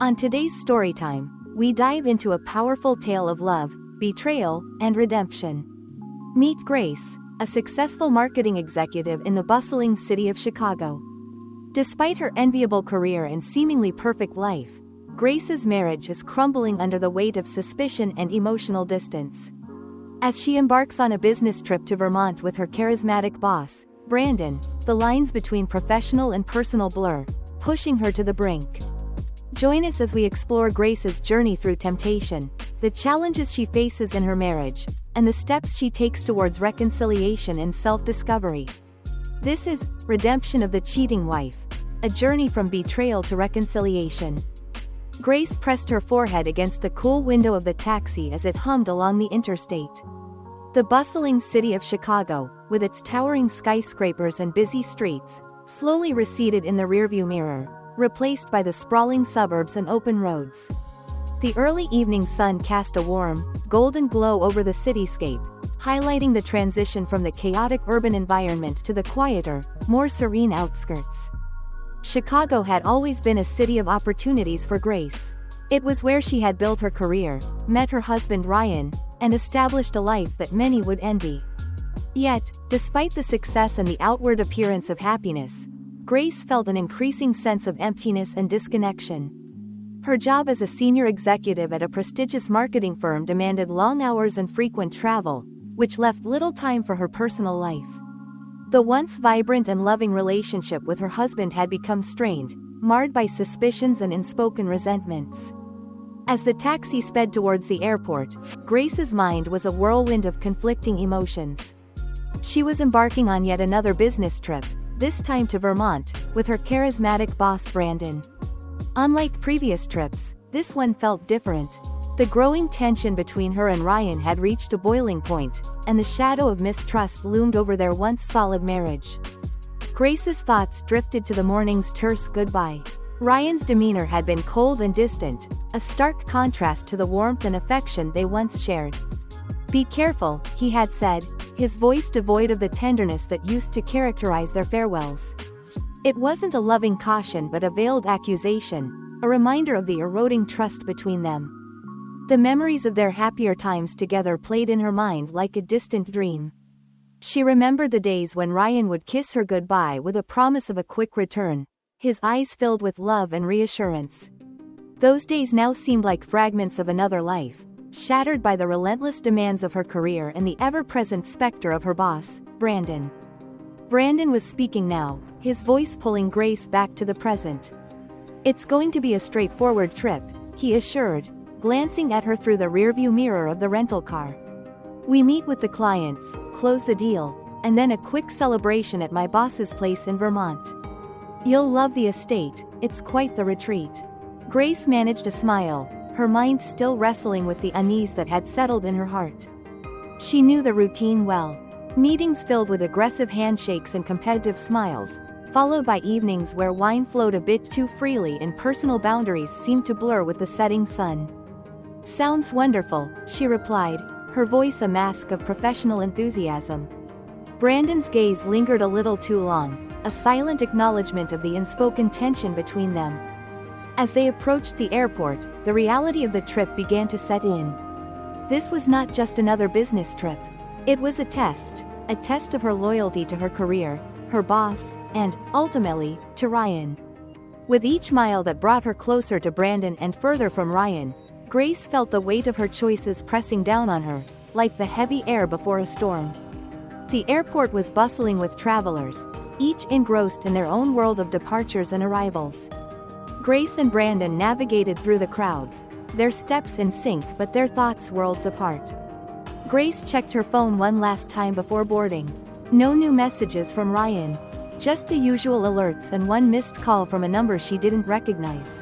On today's Storytime, we dive into a powerful tale of love, betrayal, and redemption. Meet Grace, a successful marketing executive in the bustling city of Chicago. Despite her enviable career and seemingly perfect life, Grace's marriage is crumbling under the weight of suspicion and emotional distance. As she embarks on a business trip to Vermont with her charismatic boss, Brandon, the lines between professional and personal blur, pushing her to the brink. Join us as we explore Grace's journey through temptation, the challenges she faces in her marriage, and the steps she takes towards reconciliation and self-discovery. This is Redemption of the Cheating Wife, a journey from betrayal to reconciliation. Grace pressed her forehead against the cool window of the taxi as it hummed along the interstate. The bustling city of Chicago, with its towering skyscrapers and busy streets, slowly receded in the rearview mirror, replaced by the sprawling suburbs and open roads. The early evening sun cast a warm, golden glow over the cityscape, highlighting the transition from the chaotic urban environment to the quieter, more serene outskirts. Chicago had always been a city of opportunities for Grace. It was where she had built her career, met her husband Ryan, and established a life that many would envy. Yet, despite the success and the outward appearance of happiness, Grace felt an increasing sense of emptiness and disconnection. Her job as a senior executive at a prestigious marketing firm demanded long hours and frequent travel, which left little time for her personal life. The once vibrant and loving relationship with her husband had become strained, marred by suspicions and unspoken resentments. As the taxi sped towards the airport, Grace's mind was a whirlwind of conflicting emotions. She was embarking on yet another business trip, this time to Vermont, with her charismatic boss Brandon. Unlike previous trips, this one felt different. The growing tension between her and Ryan had reached a boiling point, and the shadow of mistrust loomed over their once solid marriage. Grace's thoughts drifted to the morning's terse goodbye. Ryan's demeanor had been cold and distant, a stark contrast to the warmth and affection they once shared. "Be careful," he had said, his voice devoid of the tenderness that used to characterize their farewells. It wasn't a loving caution but a veiled accusation, a reminder of the eroding trust between them. The memories of their happier times together played in her mind like a distant dream. She remembered the days when Ryan would kiss her goodbye with a promise of a quick return, his eyes filled with love and reassurance. Those days now seemed like fragments of another life, shattered by the relentless demands of her career and the ever-present specter of her boss, Brandon. Brandon was speaking now, his voice pulling Grace back to the present. "It's going to be a straightforward trip," he assured, glancing at her through the rearview mirror of the rental car. "We meet with the clients, close the deal, and then a quick celebration at my boss's place in Vermont. You'll love the estate, it's quite the retreat." Grace managed a smile, her mind still wrestling with the unease that had settled in her heart. She knew the routine well. Meetings filled with aggressive handshakes and competitive smiles, followed by evenings where wine flowed a bit too freely and personal boundaries seemed to blur with the setting sun. "Sounds wonderful," she replied, her voice a mask of professional enthusiasm. Brandon's gaze lingered a little too long, a silent acknowledgement of the unspoken tension between them. As they approached the airport, the reality of the trip began to set in. This was not just another business trip. It was a test of her loyalty to her career, her boss, and, ultimately, to Ryan. With each mile that brought her closer to Brandon and further from Ryan, Grace felt the weight of her choices pressing down on her, like the heavy air before a storm. The airport was bustling with travelers, each engrossed in their own world of departures and arrivals. Grace and Brandon navigated through the crowds, their steps in sync but their thoughts worlds apart. Grace checked her phone one last time before boarding. No new messages from Ryan. Just the usual alerts and one missed call from a number she didn't recognize.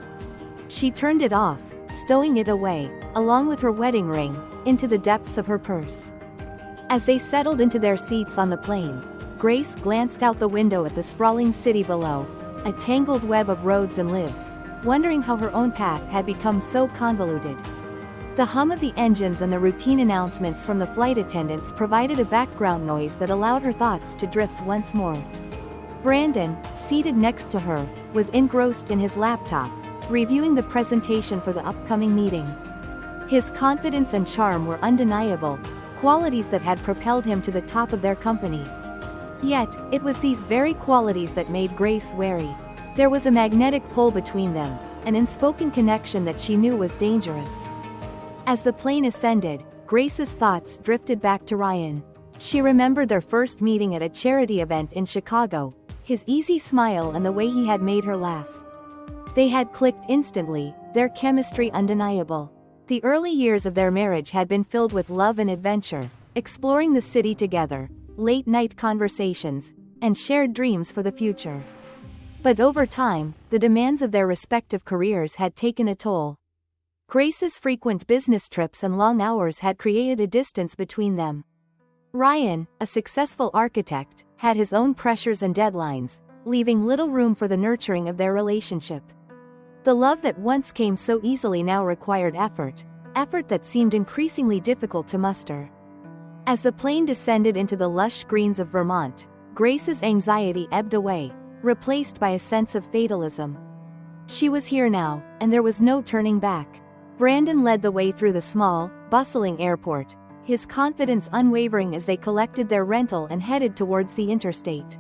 She turned it off, stowing it away, along with her wedding ring, into the depths of her purse. As they settled into their seats on the plane, Grace glanced out the window at the sprawling city below, a tangled web of roads and lives, wondering how her own path had become so convoluted. The hum of the engines and the routine announcements from the flight attendants provided a background noise that allowed her thoughts to drift once more. Brandon, seated next to her, was engrossed in his laptop, reviewing the presentation for the upcoming meeting. His confidence and charm were undeniable, qualities that had propelled him to the top of their company. Yet, it was these very qualities that made Grace wary. There was a magnetic pull between them, an unspoken connection that she knew was dangerous. As the plane ascended, Grace's thoughts drifted back to Ryan. She remembered their first meeting at a charity event in Chicago, his easy smile and the way he had made her laugh. They had clicked instantly, their chemistry undeniable. The early years of their marriage had been filled with love and adventure, exploring the city together, late-night conversations, and shared dreams for the future. But over time, the demands of their respective careers had taken a toll. Grace's frequent business trips and long hours had created a distance between them. Ryan, a successful architect, had his own pressures and deadlines, leaving little room for the nurturing of their relationship. The love that once came so easily now required effort that seemed increasingly difficult to muster. As the plane descended into the lush greens of Vermont, Grace's anxiety ebbed away, replaced by a sense of fatalism. She was here now, and there was no turning back. Brandon led the way through the small, bustling airport, his confidence unwavering as they collected their rental and headed towards the interstate.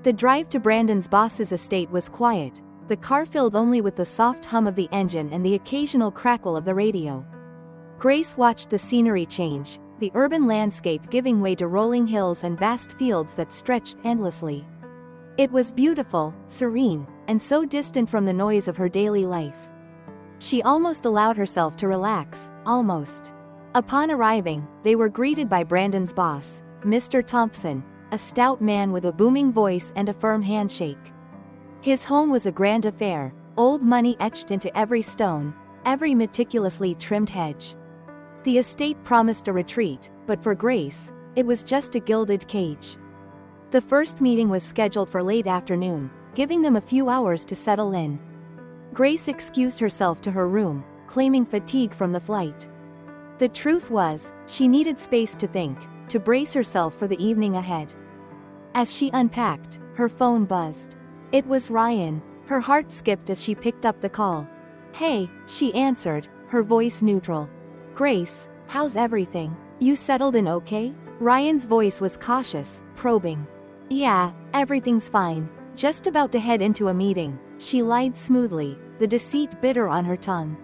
The drive to Brandon's boss's estate was quiet, the car filled only with the soft hum of the engine and the occasional crackle of the radio. Grace watched the scenery change, the urban landscape giving way to rolling hills and vast fields that stretched endlessly. It was beautiful, serene, and so distant from the noise of her daily life. She almost allowed herself to relax, almost. Upon arriving, they were greeted by Brandon's boss, Mr. Thompson, a stout man with a booming voice and a firm handshake. His home was a grand affair, old money etched into every stone, every meticulously trimmed hedge. The estate promised a retreat, but for Grace, it was just a gilded cage. The first meeting was scheduled for late afternoon, giving them a few hours to settle in. Grace excused herself to her room, claiming fatigue from the flight. The truth was, she needed space to think, to brace herself for the evening ahead. As she unpacked, her phone buzzed. It was Ryan. Her heart skipped as she picked up the call. "Hey," she answered, her voice neutral. "Grace, how's everything? You settled in okay?" Ryan's voice was cautious, probing. "Yeah, everything's fine. Just about to head into a meeting," she lied smoothly, the deceit bitter on her tongue.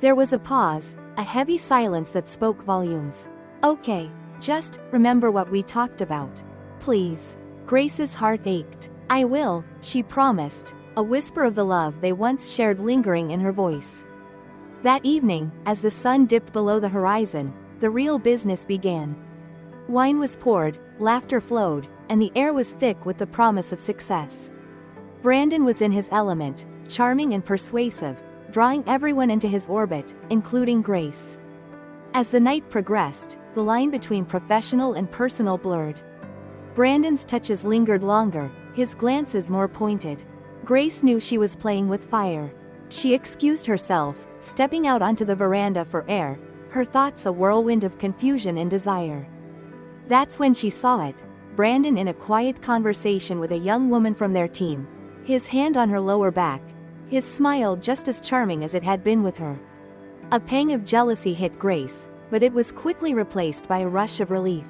There was a pause, a heavy silence that spoke volumes. "Okay, just remember what we talked about. Please." Grace's heart ached. "I will," she promised, a whisper of the love they once shared lingering in her voice. That evening, as the sun dipped below the horizon, the real business began. Wine was poured, laughter flowed, and the air was thick with the promise of success. Brandon was in his element, charming and persuasive, drawing everyone into his orbit, including Grace. As the night progressed, the line between professional and personal blurred. Brandon's touches lingered longer, his glances more pointed. Grace knew she was playing with fire. She excused herself, stepping out onto the veranda for air, her thoughts a whirlwind of confusion and desire. That's when she saw it, Brandon in a quiet conversation with a young woman from their team, his hand on her lower back, his smile just as charming as it had been with her. A pang of jealousy hit Grace, but it was quickly replaced by a rush of relief.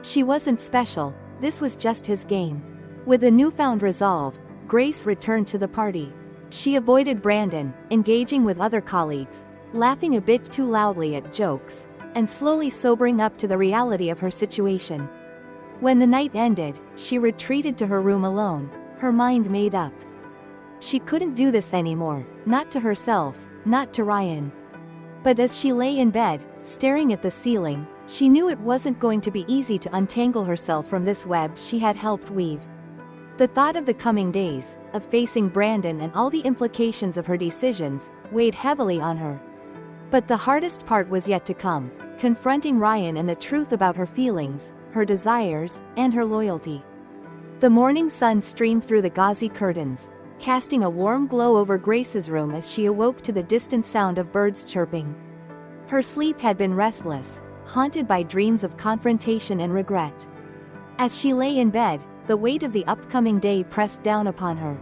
She wasn't special, this was just his game. With a newfound resolve, Grace returned to the party. She avoided Brandon, engaging with other colleagues, laughing a bit too loudly at jokes, and slowly sobering up to the reality of her situation. When the night ended, she retreated to her room alone, her mind made up. She couldn't do this anymore, not to herself, not to Ryan. But as she lay in bed, staring at the ceiling, she knew it wasn't going to be easy to untangle herself from this web she had helped weave. The thought of the coming days, of facing Brandon and all the implications of her decisions, weighed heavily on her. But the hardest part was yet to come, confronting Ryan and the truth about her feelings, her desires, and her loyalty. The morning sun streamed through the gauzy curtains, casting a warm glow over Grace's room as she awoke to the distant sound of birds chirping. Her sleep had been restless, haunted by dreams of confrontation and regret. As she lay in bed, the weight of the upcoming day pressed down upon her.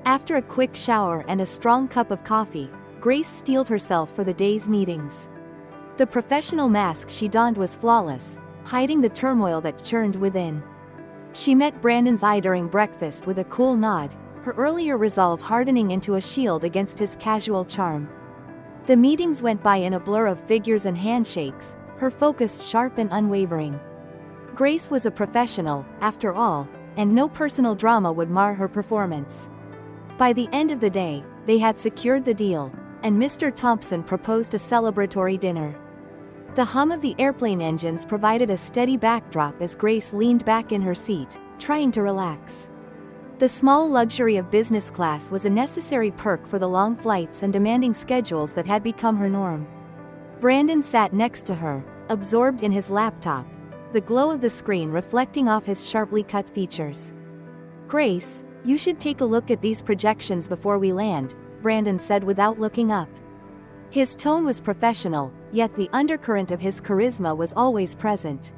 After a quick shower and a strong cup of coffee, Grace steeled herself for the day's meetings. The professional mask she donned was flawless, hiding the turmoil that churned within. She met Brandon's eye during breakfast with a cool nod, her earlier resolve hardening into a shield against his casual charm. The meetings went by in a blur of figures and handshakes, her focus sharp and unwavering. Grace was a professional, after all, and no personal drama would mar her performance. By the end of the day, they had secured the deal, and Mr. Thompson proposed a celebratory dinner. The hum of the airplane engines provided a steady backdrop as Grace leaned back in her seat, trying to relax. The small luxury of business class was a necessary perk for the long flights and demanding schedules that had become her norm. Brandon sat next to her, absorbed in his laptop, the glow of the screen reflecting off his sharply cut features. "Grace, you should take a look at these projections before we land," Brandon said without looking up. His tone was professional, yet the undercurrent of his charisma was always present.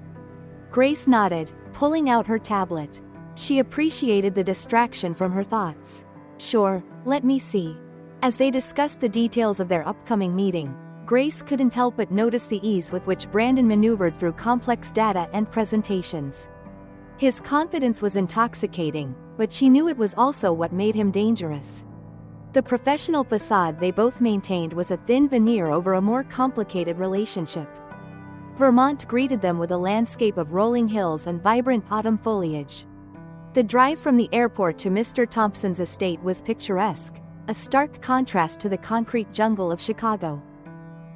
Grace nodded, pulling out her tablet. She appreciated the distraction from her thoughts. "Sure, let me see." As they discussed the details of their upcoming meeting, Grace couldn't help but notice the ease with which Brandon maneuvered through complex data and presentations. His confidence was intoxicating, but she knew it was also what made him dangerous. The professional facade they both maintained was a thin veneer over a more complicated relationship. Vermont greeted them with a landscape of rolling hills and vibrant autumn foliage. The drive from the airport to Mr. Thompson's estate was picturesque, a stark contrast to the concrete jungle of Chicago.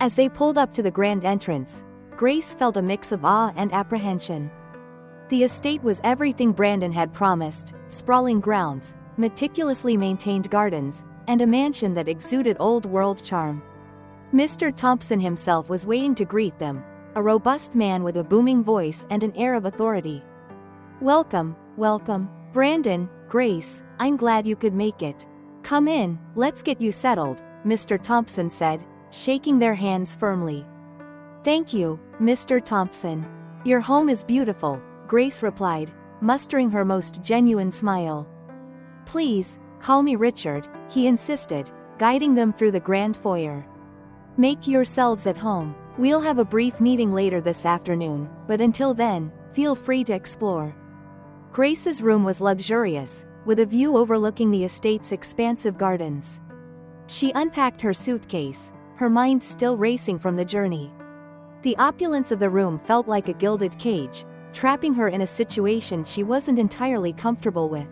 As they pulled up to the grand entrance, Grace felt a mix of awe and apprehension. The estate was everything Brandon had promised: sprawling grounds, meticulously maintained gardens, and a mansion that exuded old-world charm. Mr. Thompson himself was waiting to greet them, a robust man with a booming voice and an air of authority. "Welcome, welcome, Brandon, Grace, I'm glad you could make it. Come in, let's get you settled," Mr. Thompson said, shaking their hands firmly. "Thank you, Mr. Thompson. Your home is beautiful," Grace replied, mustering her most genuine smile. "Please, call me Richard," he insisted, guiding them through the grand foyer. "Make yourselves at home. We'll have a brief meeting later this afternoon, but until then, feel free to explore." Grace's room was luxurious, with a view overlooking the estate's expansive gardens. She unpacked her suitcase, her mind still racing from the journey. The opulence of the room felt like a gilded cage, trapping her in a situation she wasn't entirely comfortable with.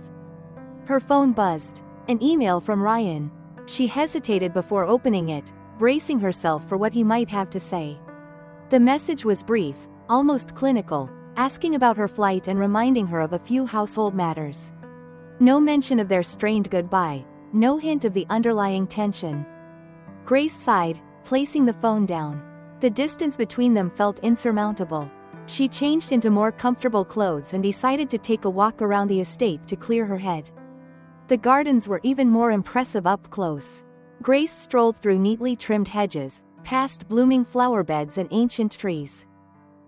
Her phone buzzed. An email from Ryan. She hesitated before opening it, bracing herself for what he might have to say. The message was brief, almost clinical, asking about her flight and reminding her of a few household matters. No mention of their strained goodbye, no hint of the underlying tension. Grace sighed, placing the phone down. The distance between them felt insurmountable. She changed into more comfortable clothes and decided to take a walk around the estate to clear her head. The gardens were even more impressive up close. Grace strolled through neatly trimmed hedges, past blooming flower beds and ancient trees.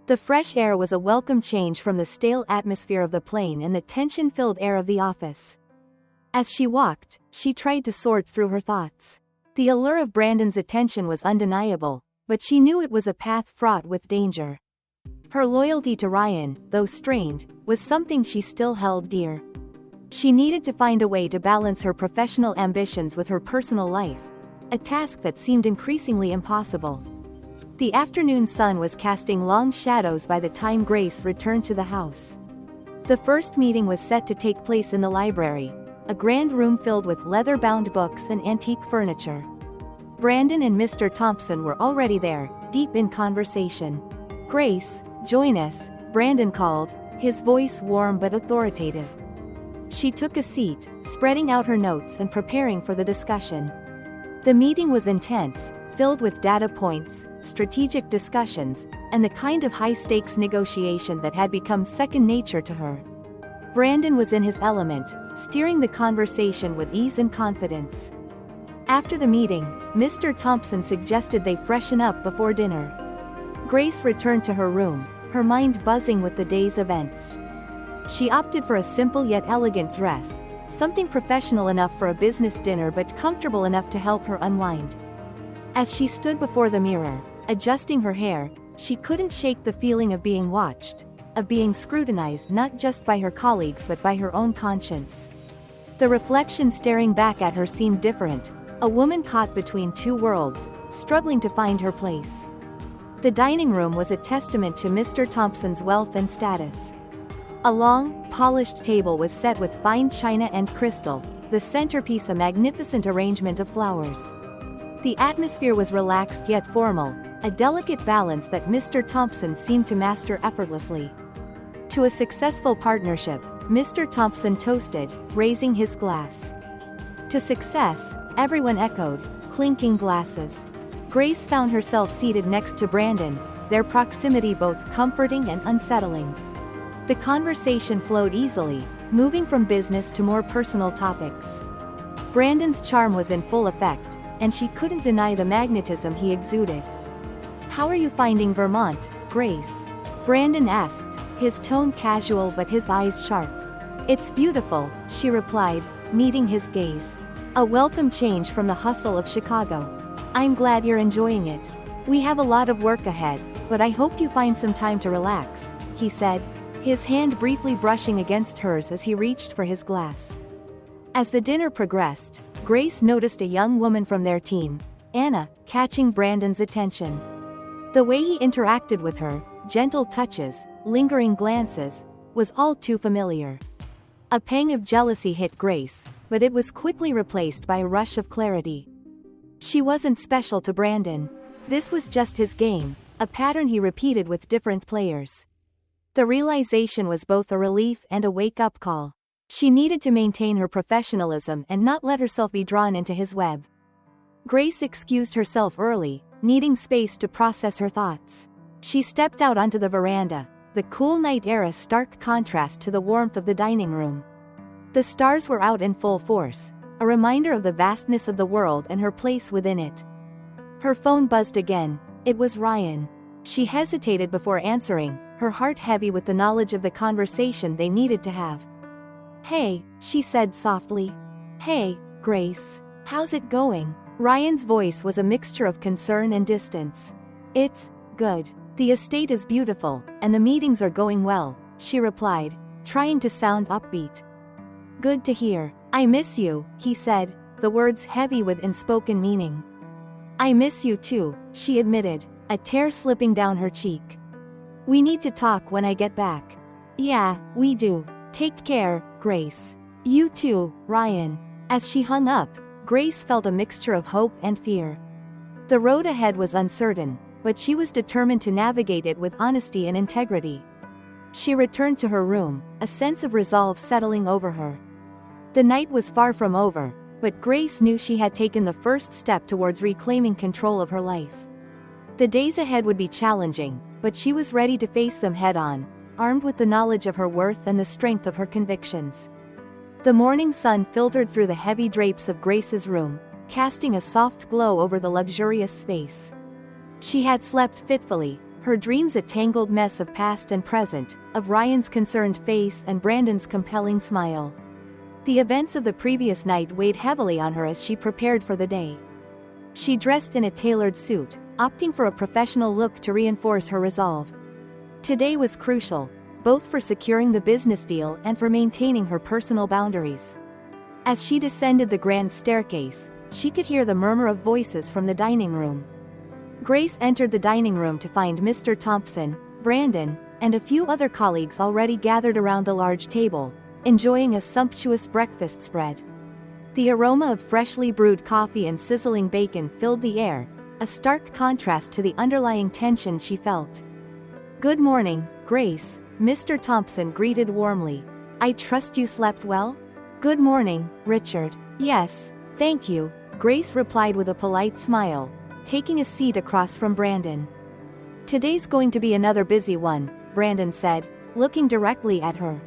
The fresh air was a welcome change from the stale atmosphere of the plane and the tension-filled air of the office. As she walked, she tried to sort through her thoughts. The allure of Brandon's attention was undeniable, but she knew it was a path fraught with danger. Her loyalty to Ryan, though strained, was something she still held dear. She needed to find a way to balance her professional ambitions with her personal life, a task that seemed increasingly impossible. The afternoon sun was casting long shadows by the time Grace returned to the house. The first meeting was set to take place in the library, a grand room filled with leather-bound books and antique furniture. Brandon and Mr. Thompson were already there, deep in conversation. "Grace, join us," Brandon called, his voice warm but authoritative. She took a seat, spreading out her notes and preparing for the discussion. The meeting was intense, filled with data points, strategic discussions, and the kind of high-stakes negotiation that had become second nature to her. Brandon was in his element, steering the conversation with ease and confidence. After the meeting, Mr. Thompson suggested they freshen up before dinner. Grace returned to her room, her mind buzzing with the day's events. She opted for a simple yet elegant dress, something professional enough for a business dinner but comfortable enough to help her unwind. As she stood before the mirror, adjusting her hair, she couldn't shake the feeling of being watched, of being scrutinized not just by her colleagues but by her own conscience. The reflection staring back at her seemed different, a woman caught between two worlds, struggling to find her place. The dining room was a testament to Mr. Thompson's wealth and status. A long, polished table was set with fine china and crystal, the centerpiece a magnificent arrangement of flowers. The atmosphere was relaxed yet formal, a delicate balance that Mr. Thompson seemed to master effortlessly. To a successful partnership, Mr. Thompson toasted, raising his glass. To success, everyone echoed, clinking glasses. Grace found herself seated next to Brandon, their proximity both comforting and unsettling. The conversation flowed easily, moving from business to more personal topics. Brandon's charm was in full effect, and she couldn't deny the magnetism he exuded. "How are you finding Vermont, Grace?" Brandon asked, his tone casual but his eyes sharp. "It's beautiful," she replied, meeting his gaze. "A welcome change from the hustle of Chicago. I'm glad you're enjoying it. We have a lot of work ahead, but I hope you find some time to relax," he said, his hand briefly brushing against hers as he reached for his glass. As the dinner progressed, Grace noticed a young woman from their team, Anna, catching Brandon's attention. The way he interacted with her, gentle touches, lingering glances, was all too familiar. A pang of jealousy hit Grace, but it was quickly replaced by a rush of clarity. She wasn't special to Brandon. This was just his game, a pattern he repeated with different players. The realization was both a relief and a wake-up call. She needed to maintain her professionalism and not let herself be drawn into his web. Grace excused herself early, needing space to process her thoughts. She stepped out onto the veranda, the cool night air a stark contrast to the warmth of the dining room. The stars were out in full force, a reminder of the vastness of the world and her place within it. Her phone buzzed again. It was Ryan. She hesitated before answering, her heart heavy with the knowledge of the conversation they needed to have. "Hey," she said softly. "Hey, Grace. How's it going?" Ryan's voice was a mixture of concern and distance. "It's good. The estate is beautiful, and the meetings are going well," she replied, trying to sound upbeat. "Good to hear. I miss you," he said, the words heavy with unspoken meaning. "I miss you too," she admitted, a tear slipping down her cheek. "We need to talk when I get back." "Yeah, we do. Take care, Grace." "You too, Ryan." As she hung up, Grace felt a mixture of hope and fear. The road ahead was uncertain, but she was determined to navigate it with honesty and integrity. She returned to her room, a sense of resolve settling over her. The night was far from over, but Grace knew she had taken the first step towards reclaiming control of her life. The days ahead would be challenging, but she was ready to face them head-on, armed with the knowledge of her worth and the strength of her convictions. The morning sun filtered through the heavy drapes of Grace's room, casting a soft glow over the luxurious space. She had slept fitfully, her dreams a tangled mess of past and present, of Ryan's concerned face and Brandon's compelling smile. The events of the previous night weighed heavily on her as she prepared for the day. She dressed in a tailored suit, opting for a professional look to reinforce her resolve. Today was crucial, both for securing the business deal and for maintaining her personal boundaries. As she descended the grand staircase, she could hear the murmur of voices from the dining room. Grace entered the dining room to find Mr. Thompson, Brandon, and a few other colleagues already gathered around the large table, enjoying a sumptuous breakfast spread. The aroma of freshly brewed coffee and sizzling bacon filled the air, a stark contrast to the underlying tension she felt. "Good morning, Grace," Mr. Thompson greeted warmly. "I trust you slept well?" "Good morning, Richard." "Yes, thank you," Grace replied with a polite smile, taking a seat across from Brandon. "Today's going to be another busy one," Brandon said, looking directly at her.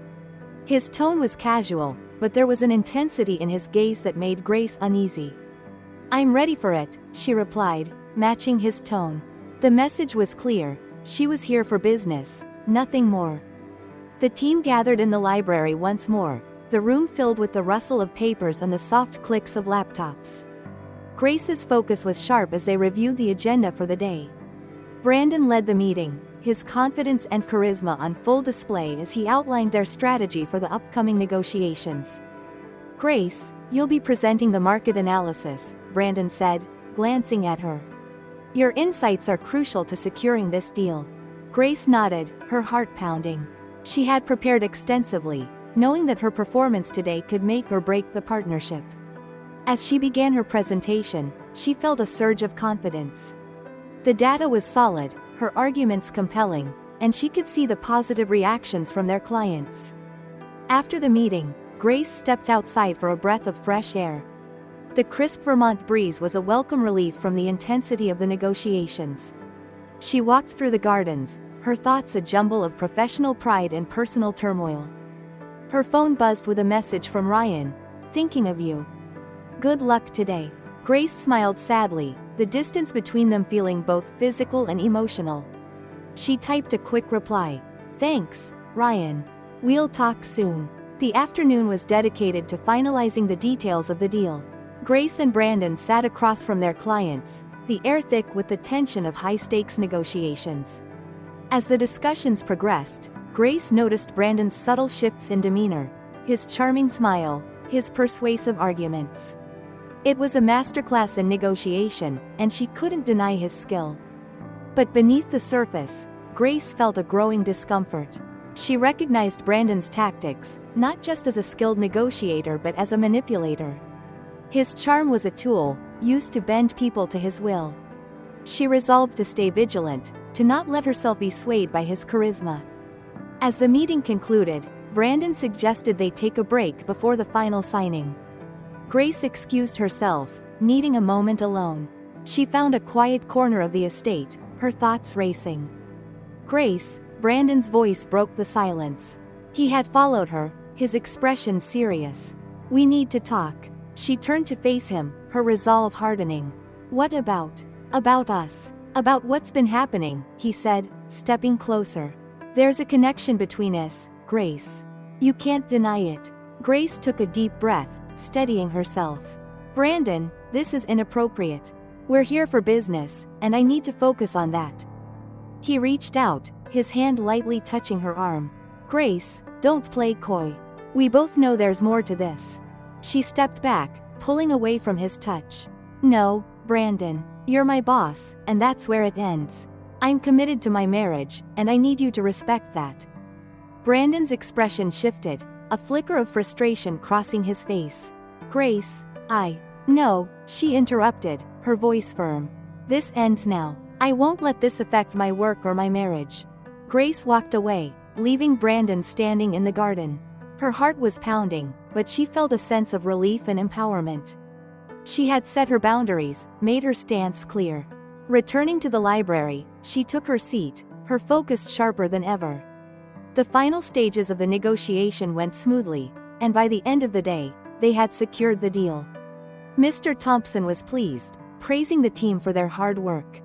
His tone was casual, but there was an intensity in his gaze that made Grace uneasy. "I'm ready for it," she replied, matching his tone. The message was clear: she was here for business, nothing more. The team gathered in the library once more, the room filled with the rustle of papers and the soft clicks of laptops. Grace's focus was sharp as they reviewed the agenda for the day. Brandon led the meeting, his confidence and charisma on full display as he outlined their strategy for the upcoming negotiations. "Grace, you'll be presenting the market analysis," Brandon said, glancing at her. "Your insights are crucial to securing this deal." Grace nodded, her heart pounding. She had prepared extensively, knowing that her performance today could make or break the partnership. As she began her presentation, she felt a surge of confidence. The data was solid, her arguments compelling, and she could see the positive reactions from their clients. After the meeting, Grace stepped outside for a breath of fresh air. The crisp Vermont breeze was a welcome relief from the intensity of the negotiations. She walked through the gardens, her thoughts a jumble of professional pride and personal turmoil. Her phone buzzed with a message from Ryan. "Thinking of you. Good luck today." Grace smiled sadly, the distance between them feeling both physical and emotional. She typed a quick reply. "Thanks, Ryan. We'll talk soon." The afternoon was dedicated to finalizing the details of the deal. Grace and Brandon sat across from their clients, the air thick with the tension of high-stakes negotiations. As the discussions progressed, Grace noticed Brandon's subtle shifts in demeanor, his charming smile, his persuasive arguments. It was a masterclass in negotiation, and she couldn't deny his skill. But beneath the surface, Grace felt a growing discomfort. She recognized Brandon's tactics, not just as a skilled negotiator but as a manipulator. His charm was a tool, used to bend people to his will. She resolved to stay vigilant, to not let herself be swayed by his charisma. As the meeting concluded, Brandon suggested they take a break before the final signing. Grace excused herself, needing a moment alone. She found a quiet corner of the estate, her thoughts racing. "Grace," Brandon's voice broke the silence. He had followed her, his expression serious. "We need to talk." She turned to face him, her resolve hardening. "What about? About us. About what's been happening," he said, stepping closer. "There's a connection between us, Grace. You can't deny it." Grace took a deep breath, steadying herself. "Brandon, this is inappropriate. We're here for business, and I need to focus on that." He reached out, his hand lightly touching her arm. "Grace, don't play coy. We both know there's more to this." She stepped back, pulling away from his touch. "No, Brandon, you're my boss, and that's where it ends. I'm committed to my marriage, and I need you to respect that." Brandon's expression shifted, a flicker of frustration crossing his face. "Grace, No," she interrupted, her voice firm. "This ends now. I won't let this affect my work or my marriage." Grace walked away, leaving Brandon standing in the garden. Her heart was pounding, but she felt a sense of relief and empowerment. She had set her boundaries, made her stance clear. Returning to the library, she took her seat, her focus sharper than ever. The final stages of the negotiation went smoothly, and by the end of the day, they had secured the deal. Mr. Thompson was pleased, praising the team for their hard work.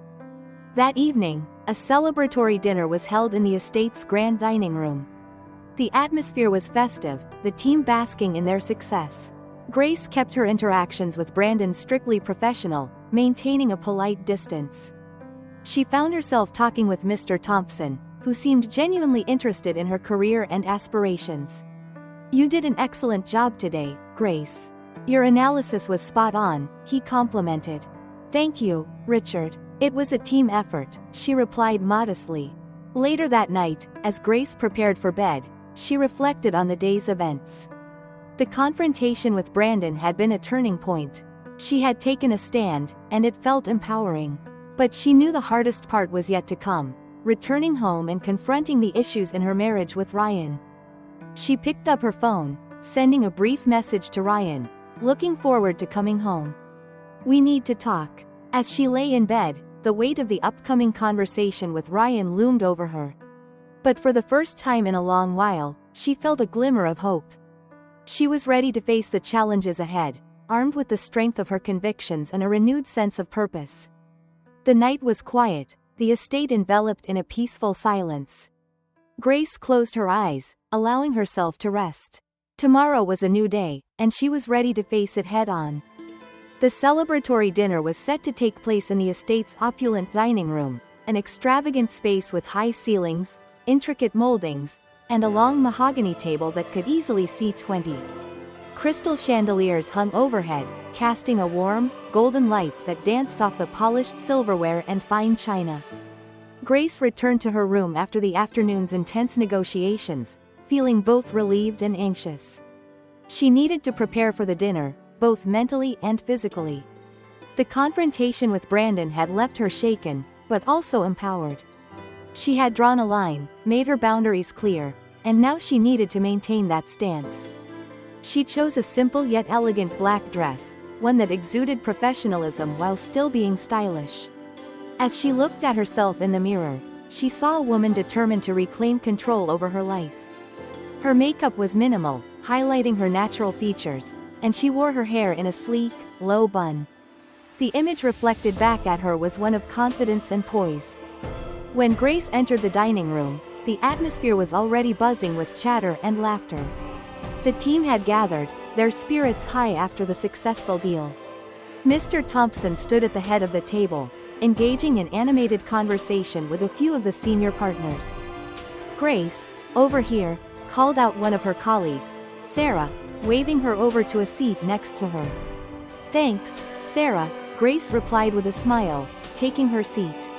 That evening, a celebratory dinner was held in the estate's grand dining room. The atmosphere was festive, the team basking in their success. Grace kept her interactions with Brandon strictly professional, maintaining a polite distance. She found herself talking with Mr. Thompson, who seemed genuinely interested in her career and aspirations. "You did an excellent job today, Grace. Your analysis was spot on," he complimented. "Thank you, Richard. It was a team effort," she replied modestly. Later that night, as Grace prepared for bed, she reflected on the day's events. The confrontation with Brandon had been a turning point. She had taken a stand, and it felt empowering. But she knew the hardest part was yet to come, returning home and confronting the issues in her marriage with Ryan. She picked up her phone, sending a brief message to Ryan, looking forward to coming home. "We need to talk." As she lay in bed, the weight of the upcoming conversation with Ryan loomed over her. But for the first time in a long while, she felt a glimmer of hope. She was ready to face the challenges ahead, armed with the strength of her convictions and a renewed sense of purpose. The night was quiet, the estate enveloped in a peaceful silence. Grace closed her eyes, allowing herself to rest. Tomorrow was a new day, and she was ready to face it head-on. The celebratory dinner was set to take place in the estate's opulent dining room, an extravagant space with high ceilings, intricate moldings, and a long mahogany table that could easily seat 20. Crystal chandeliers hung overhead, casting a warm, golden light that danced off the polished silverware and fine china. Grace returned to her room after the afternoon's intense negotiations, feeling both relieved and anxious. She needed to prepare for the dinner, both mentally and physically. The confrontation with Brandon had left her shaken, but also empowered. She had drawn a line, made her boundaries clear, and now she needed to maintain that stance. She chose a simple yet elegant black dress, one that exuded professionalism while still being stylish. As she looked at herself in the mirror, she saw a woman determined to reclaim control over her life. Her makeup was minimal, highlighting her natural features, and she wore her hair in a sleek, low bun. The image reflected back at her was one of confidence and poise. When Grace entered the dining room, the atmosphere was already buzzing with chatter and laughter. The team had gathered, their spirits high after the successful deal. Mr. Thompson stood at the head of the table, engaging in animated conversation with a few of the senior partners. Grace, over here, called out one of her colleagues, Sarah, waving her over to a seat next to her. Thanks, Sarah, Grace replied with a smile, taking her seat.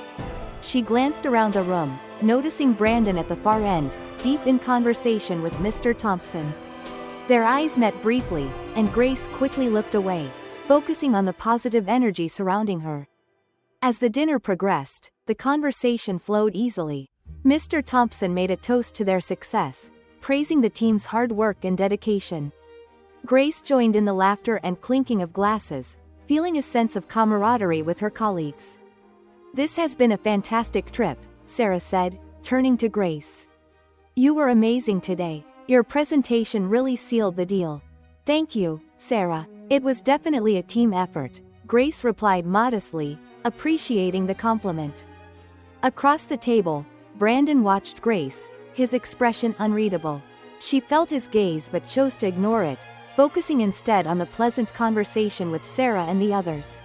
She glanced around the room, noticing Brandon at the far end, deep in conversation with Mr. Thompson. Their eyes met briefly, and Grace quickly looked away, focusing on the positive energy surrounding her. As the dinner progressed, the conversation flowed easily. Mr. Thompson made a toast to their success, praising the team's hard work and dedication. Grace joined in the laughter and clinking of glasses, feeling a sense of camaraderie with her colleagues. This has been a fantastic trip, Sarah said, turning to Grace. You were amazing today. Your presentation really sealed the deal. Thank you, Sarah. It was definitely a team effort, Grace replied modestly, appreciating the compliment. Across the table, Brandon watched Grace, his expression unreadable. She felt his gaze but chose to ignore it, focusing instead on the pleasant conversation with Sarah and the others.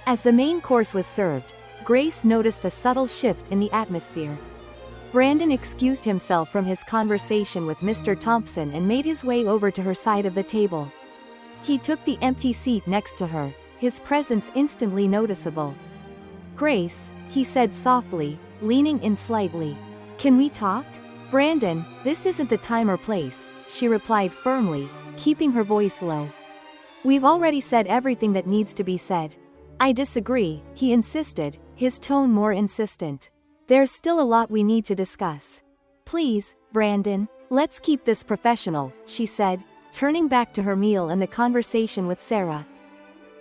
As the main course was served, Grace noticed a subtle shift in the atmosphere. Brandon excused himself from his conversation with Mr. Thompson and made his way over to her side of the table. He took the empty seat next to her, his presence instantly noticeable. Grace, he said softly, leaning in slightly. Can we talk? Brandon, this isn't the time or place, she replied firmly, keeping her voice low. We've already said everything that needs to be said. I disagree, he insisted, his tone more insistent. There's still a lot we need to discuss. Please, Brandon, let's keep this professional, she said, turning back to her meal and the conversation with Sarah.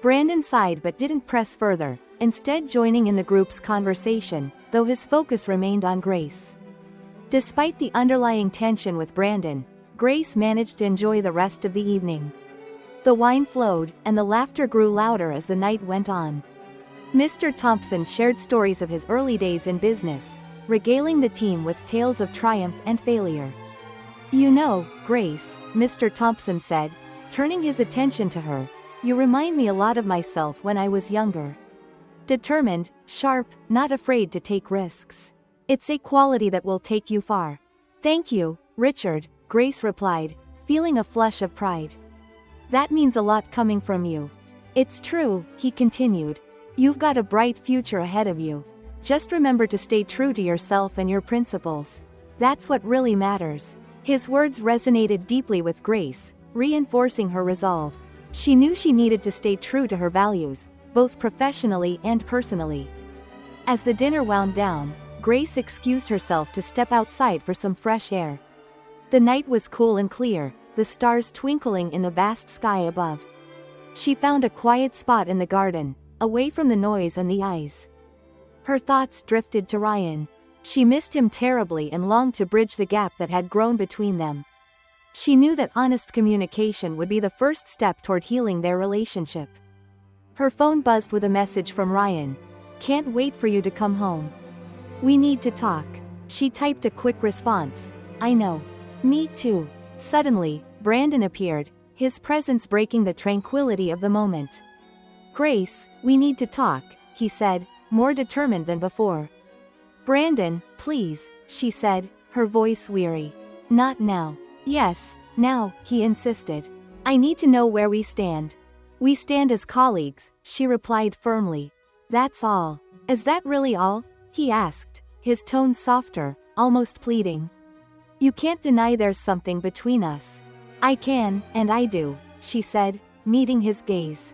Brandon sighed but didn't press further, instead joining in the group's conversation, though his focus remained on Grace. Despite the underlying tension with Brandon, Grace managed to enjoy the rest of the evening. The wine flowed, and the laughter grew louder as the night went on. Mr. Thompson shared stories of his early days in business, regaling the team with tales of triumph and failure. You know, Grace, Mr. Thompson said, turning his attention to her, you remind me a lot of myself when I was younger. Determined, sharp, not afraid to take risks. It's a quality that will take you far. Thank you, Richard, Grace replied, feeling a flush of pride. That means a lot coming from you. It's true, he continued. You've got a bright future ahead of you. Just remember to stay true to yourself and your principles. That's what really matters. His words resonated deeply with Grace, reinforcing her resolve. She knew she needed to stay true to her values, both professionally and personally. As the dinner wound down, Grace excused herself to step outside for some fresh air. The night was cool and clear, the stars twinkling in the vast sky above. She found a quiet spot in the garden, away from the noise and the eyes. Her thoughts drifted to Ryan. She missed him terribly and longed to bridge the gap that had grown between them. She knew that honest communication would be the first step toward healing their relationship. Her phone buzzed with a message from Ryan. Can't wait for you to come home. We need to talk. She typed a quick response. I know. Me too. Suddenly, Brandon appeared, his presence breaking the tranquility of the moment. "Grace, we need to talk," he said, more determined than before. "Brandon, please," she said, her voice weary. "Not now." "Yes, now," he insisted. "I need to know where we stand." "We stand as colleagues," she replied firmly. "That's all." "Is that really all?" he asked, his tone softer, almost pleading. "You can't deny there's something between us." "I can, and I do," she said, meeting his gaze.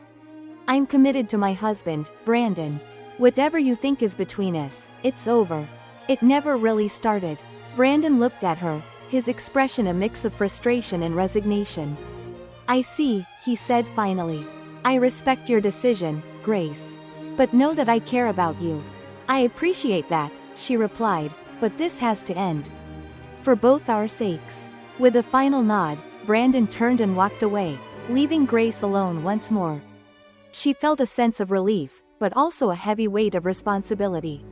"I'm committed to my husband, Brandon. Whatever you think is between us, it's over. It never really started." Brandon looked at her, his expression a mix of frustration and resignation. "I see," he said finally. "I respect your decision, Grace. But know that I care about you." "I appreciate that," she replied, "but this has to end. For both our sakes." With a final nod, Brandon turned and walked away, leaving Grace alone once more. She felt a sense of relief, but also a heavy weight of responsibility.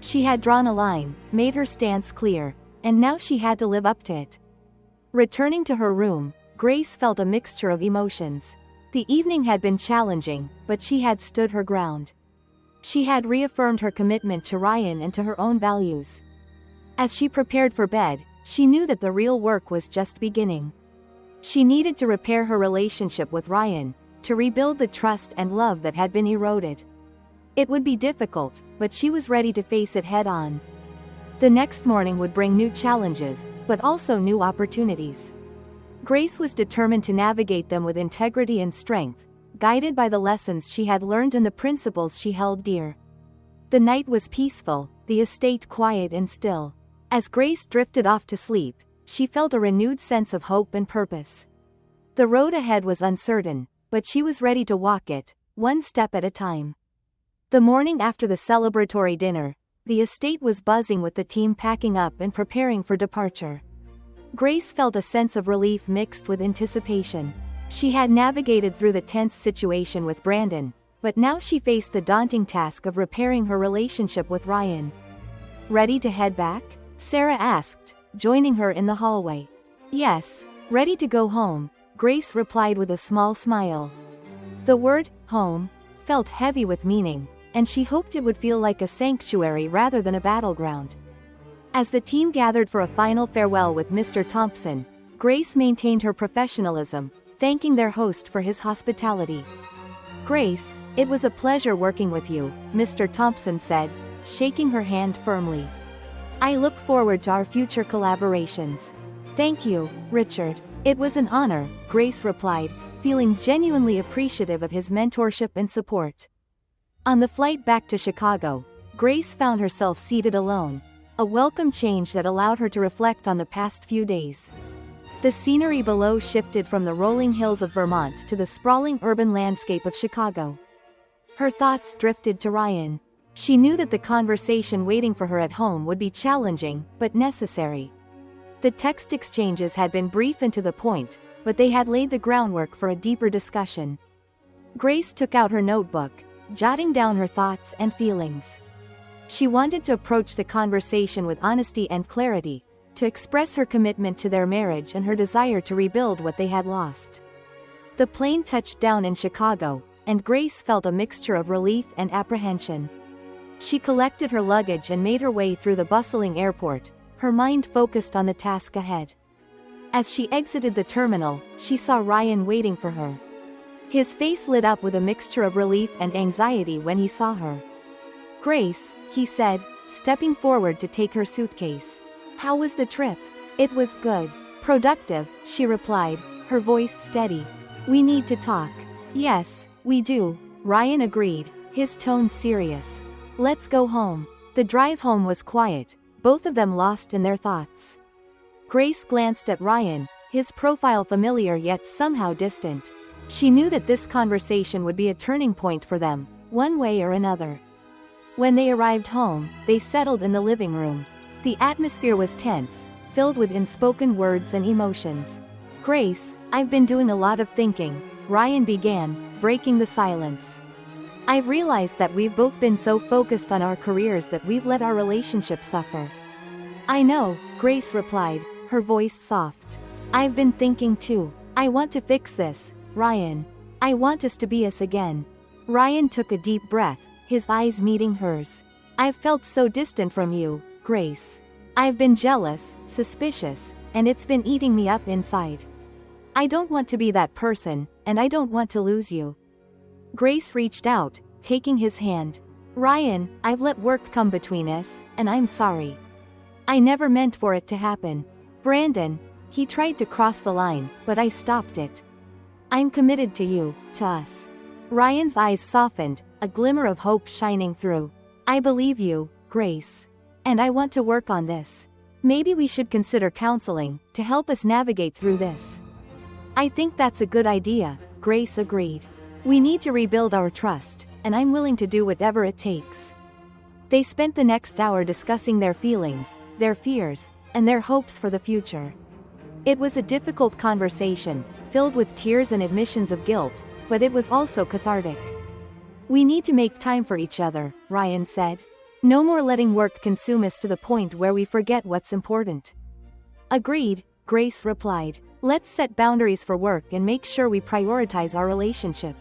She had drawn a line, made her stance clear, and now she had to live up to it. Returning to her room, Grace felt a mixture of emotions. The evening had been challenging, but she had stood her ground. She had reaffirmed her commitment to Ryan and to her own values. As she prepared for bed, she knew that the real work was just beginning. She needed to repair her relationship with Ryan, to rebuild the trust and love that had been eroded. It would be difficult, but she was ready to face it head-on. The next morning would bring new challenges, but also new opportunities. Grace was determined to navigate them with integrity and strength, guided by the lessons she had learned and the principles she held dear. The night was peaceful, the estate quiet and still. As Grace drifted off to sleep, she felt a renewed sense of hope and purpose. The road ahead was uncertain, but she was ready to walk it, one step at a time. The morning after the celebratory dinner, the estate was buzzing with the team packing up and preparing for departure. Grace felt a sense of relief mixed with anticipation. She had navigated through the tense situation with Brandon, but now she faced the daunting task of repairing her relationship with Ryan. "Ready to head back?" Sarah asked, joining her in the hallway. "Yes, ready to go home," Grace replied with a small smile. The word, home, felt heavy with meaning, and she hoped it would feel like a sanctuary rather than a battleground. As the team gathered for a final farewell with Mr. Thompson, Grace maintained her professionalism, thanking their host for his hospitality. "Grace, it was a pleasure working with you," Mr. Thompson said, shaking her hand firmly. "I look forward to our future collaborations." "Thank you, Richard. It was an honor," Grace replied, feeling genuinely appreciative of his mentorship and support. On the flight back to Chicago, Grace found herself seated alone, a welcome change that allowed her to reflect on the past few days. The scenery below shifted from the rolling hills of Vermont to the sprawling urban landscape of Chicago. Her thoughts drifted to Ryan. She knew that the conversation waiting for her at home would be challenging, but necessary. The text exchanges had been brief and to the point, but they had laid the groundwork for a deeper discussion. Grace took out her notebook, jotting down her thoughts and feelings. She wanted to approach the conversation with honesty and clarity, to express her commitment to their marriage and her desire to rebuild what they had lost. The plane touched down in Chicago, and Grace felt a mixture of relief and apprehension. She collected her luggage and made her way through the bustling airport, her mind focused on the task ahead. As she exited the terminal, she saw Ryan waiting for her. His face lit up with a mixture of relief and anxiety when he saw her. "Grace," he said, stepping forward to take her suitcase. "How was the trip?" "It was good. Productive," she replied, her voice steady. "We need to talk." "Yes, we do," Ryan agreed, his tone serious. "Let's go home." The drive home was quiet, both of them lost in their thoughts. Grace glanced at Ryan, his profile familiar yet somehow distant. She knew that this conversation would be a turning point for them, one way or another. When they arrived home, they settled in the living room. The atmosphere was tense, filled with unspoken words and emotions. "Grace, I've been doing a lot of thinking," Ryan began, breaking the silence. "I've realized that we've both been so focused on our careers that we've let our relationship suffer." "I know," Grace replied, her voice soft. I've been thinking too. I want to fix this, Ryan. I want us to be us again. Ryan took a deep breath, his eyes meeting hers. I've felt so distant from you, Grace. I've been jealous, suspicious, and it's been eating me up inside. I don't want to be that person, and I don't want to lose you. Grace reached out, taking his hand. Ryan, I've let work come between us, and I'm sorry. I never meant for it to happen. Brandon, he tried to cross the line, but I stopped it. I'm committed to you, to us. Ryan's eyes softened, a glimmer of hope shining through. I believe you, Grace. And I want to work on this. Maybe we should consider counseling, to help us navigate through this. I think that's a good idea, Grace agreed. We need to rebuild our trust, and I'm willing to do whatever it takes. They spent the next hour discussing their feelings, their fears, and their hopes for the future. It was a difficult conversation, filled with tears and admissions of guilt, but it was also cathartic. We need to make time for each other, Ryan said. No more letting work consume us to the point where we forget what's important. Agreed, Grace replied. Let's set boundaries for work and make sure we prioritize our relationship.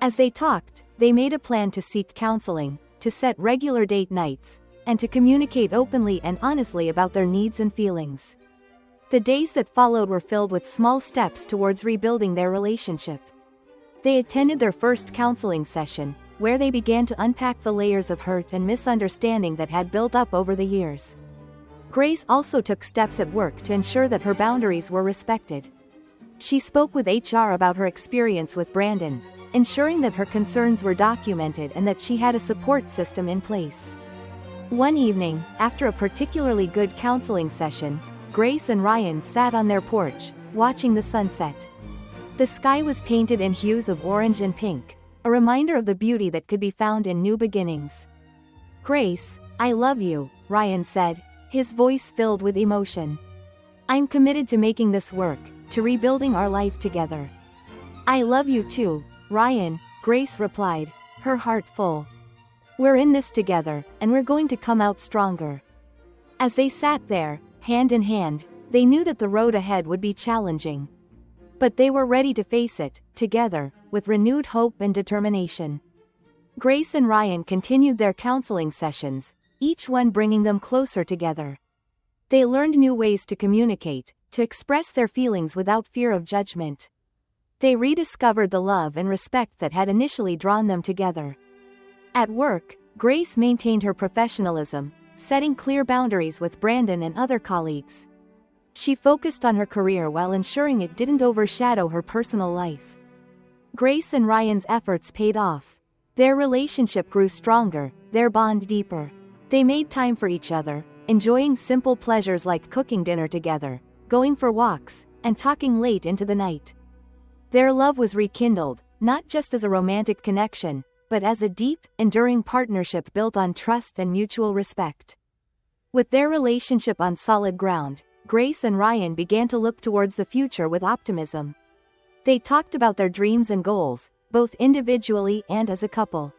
As they talked, they made a plan to seek counseling, to set regular date nights, and to communicate openly and honestly about their needs and feelings. The days that followed were filled with small steps towards rebuilding their relationship. They attended their first counseling session, where they began to unpack the layers of hurt and misunderstanding that had built up over the years. Grace also took steps at work to ensure that her boundaries were respected. She spoke with HR about her experience with Brandon, ensuring that her concerns were documented and that she had a support system in place. One evening, after a particularly good counseling session, Grace and Ryan sat on their porch, watching the sunset. The sky was painted in hues of orange and pink, a reminder of the beauty that could be found in new beginnings. Grace, I love you, Ryan said, his voice filled with emotion. I'm committed to making this work, to rebuilding our life together. I love you too, Ryan, Grace replied, her heart full. We're in this together, and we're going to come out stronger. As they sat there, hand in hand, they knew that the road ahead would be challenging. But they were ready to face it, together, with renewed hope and determination. Grace and Ryan continued their counseling sessions, each one bringing them closer together. They learned new ways to communicate, to express their feelings without fear of judgment. They rediscovered the love and respect that had initially drawn them together. At work, Grace maintained her professionalism, setting clear boundaries with Brandon and other colleagues. She focused on her career while ensuring it didn't overshadow her personal life. Grace and Ryan's efforts paid off. Their relationship grew stronger, their bond deeper. They made time for each other, enjoying simple pleasures like cooking dinner together, going for walks, and talking late into the night. Their love was rekindled, not just as a romantic connection, but as a deep, enduring partnership built on trust and mutual respect. With their relationship on solid ground, Grace and Ryan began to look towards the future with optimism. They talked about their dreams and goals, both individually and as a couple.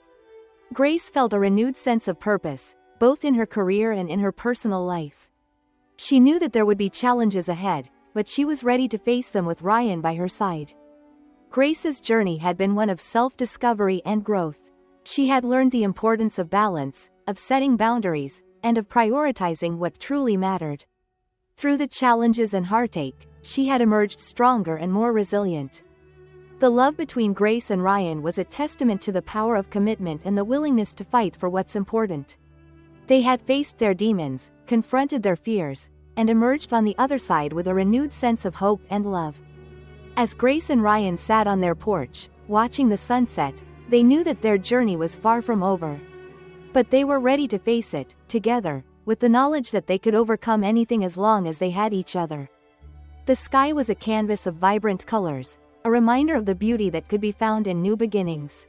Grace felt a renewed sense of purpose, both in her career and in her personal life. She knew that there would be challenges ahead, but she was ready to face them with Ryan by her side. Grace's journey had been one of self-discovery and growth. She had learned the importance of balance, of setting boundaries, and of prioritizing what truly mattered. Through the challenges and heartache, she had emerged stronger and more resilient. The love between Grace and Ryan was a testament to the power of commitment and the willingness to fight for what's important. They had faced their demons, confronted their fears, and emerged on the other side with a renewed sense of hope and love. As Grace and Ryan sat on their porch, watching the sunset, they knew that their journey was far from over. But they were ready to face it, together, with the knowledge that they could overcome anything as long as they had each other. The sky was a canvas of vibrant colors, a reminder of the beauty that could be found in new beginnings.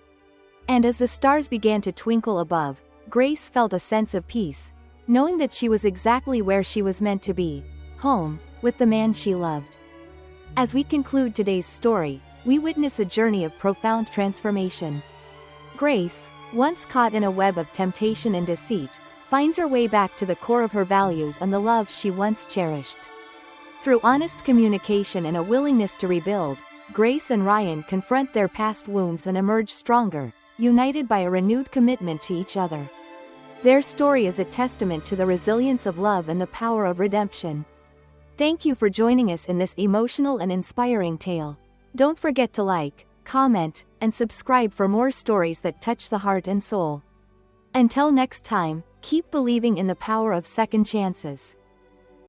And as the stars began to twinkle above, Grace felt a sense of peace, knowing that she was exactly where she was meant to be, home, with the man she loved. As we conclude today's story, we witness a journey of profound transformation. Grace, once caught in a web of temptation and deceit, finds her way back to the core of her values and the love she once cherished. Through honest communication and a willingness to rebuild, Grace and Ryan confront their past wounds and emerge stronger, united by a renewed commitment to each other. Their story is a testament to the resilience of love and the power of redemption. Thank you for joining us in this emotional and inspiring tale. Don't forget to like, comment, and subscribe for more stories that touch the heart and soul. Until next time, keep believing in the power of second chances.